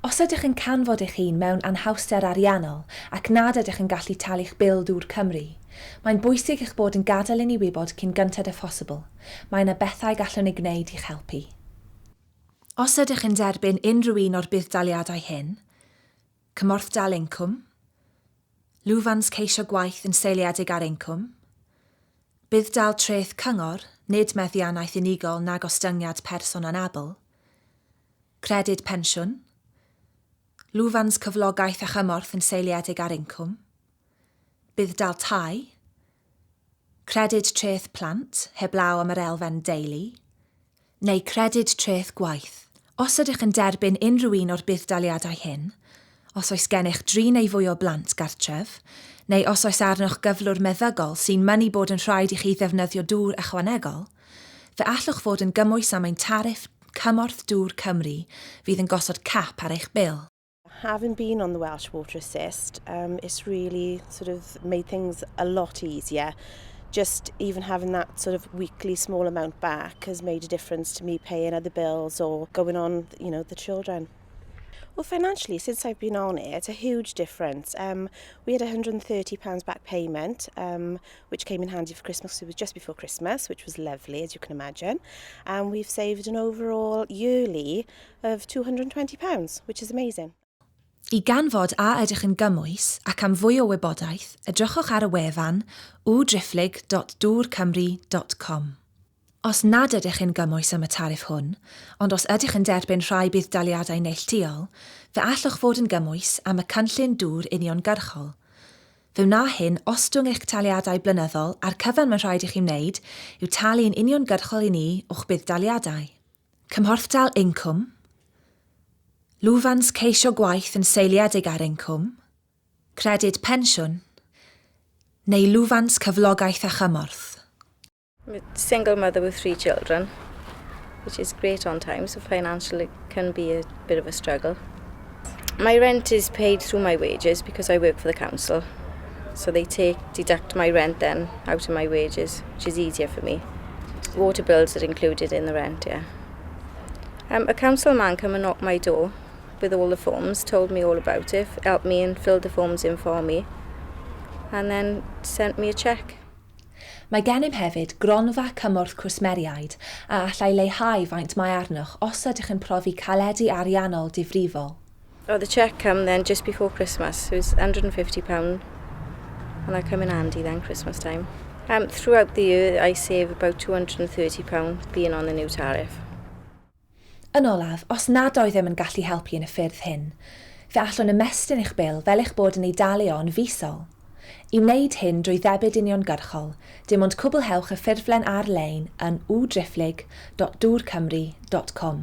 Os ydych yn canfod eich hun mewn anhawster ariannol ac nad ydych yn gallu talu'ch bil Dŵr Cymru, mae'n bwysig eich bod yn gadael i ni wybod cyn gyntaf y phosibl. Mae yna bethau gallwn ni gwneud i'ch helpu. Os ydych yn derbyn unrhyw un o'r budd-daliadau hyn, Cymhorthdal Incwm, Lwfans ceisio gwaith yn seiliedig ar incwm, Budd-dal y Dreth Gyngor, nid meddiannaeth unigol nag ostyngiad person anabl, Credyd Pensiwn, Lwfans cyflogaeth a chymorth yn seiliedig ar incwm, Budd-dal Tai, Credyd Treth Plant, heblaw am yr elfen dalu, neu Credyd Treth Gwaith. Os ydych yn derbyn unrhyw un o'r budd-daliadau hyn, os oes gennych 3 neu fwy o blant gartref, neu os oes arnoch gyflwr meddygol sy'n mynnu bod yn rhaid i chi ddefnyddio dŵr ychwanegol, fe allwch fod yn gymwys am ein tariff Cymorth Dŵr Cymru fydd yn gosod cap ar eich bil. Having been on the Welsh Water Assist, it's really sort of made things a lot easier. Just even having that sort of weekly small amount back has made a difference to me paying other bills or going on, the children. Well, financially, since I've been on it, it's a huge difference. We had £130 back payment, which came in handy for Christmas. It was just before Christmas, which was lovely, as you can imagine. And we've saved an overall yearly of £220, which is amazing. I ganfod a ydych yn gymwys ac am fwy o wybodaeth, edrychwch ar y wefan www.dwrcymru.com. Os nad ydych yn gymwys am y tariff hwn, ond os ydych yn derbyn rhai budd-daliadau neilltuol, fe allwch fod yn gymwys am y cynllun dŵr uniongyrchol. Fe wna hyn ostwng eich taliadau blynyddol a'r cyfan mae'n rhaid i chi wneud yw talu'n uniongyrchol i ni o'ch budd-daliadau. Cymhorthdal Incwm, Lwfans ceisio gwaith yn seiliedig ar incwm, Credyd Pensiwn, neu Lwfans cyflogaeth a chymorth. I'm a single mother with 3 children, which is great on time, so financially it can be a bit of a struggle. My rent is paid through my wages because I work for the council, so they deduct my rent then out of my wages, which is easier for me. Water bills are included in the rent, yeah. A council man came and knocked my door with all the forms, told me all about it, helped me and filled the forms in for me, and then sent me a cheque. Mae gennym hefyd gronfa cymorth cwsmeriaid a allai leihau faint mae arnoch os ydych yn profi caledu ariannol difrifol. Oh, the cheque came then just before Christmas. It was £150, and that came in handy then, Christmas time. Throughout the year, I save about £230 being on the new tariff. Yn olaf, os nad oedd ddim yn gallu helpu yn y ffyrdd hyn, fe allwn ymestyn eich bil fel eich bod yn ei dalio'n fisol. I wneud hyn drwy ddebyd uniongyrchol, dim ond cwblhewch y ffurflen ar-lein yn www.dwrcymru.com.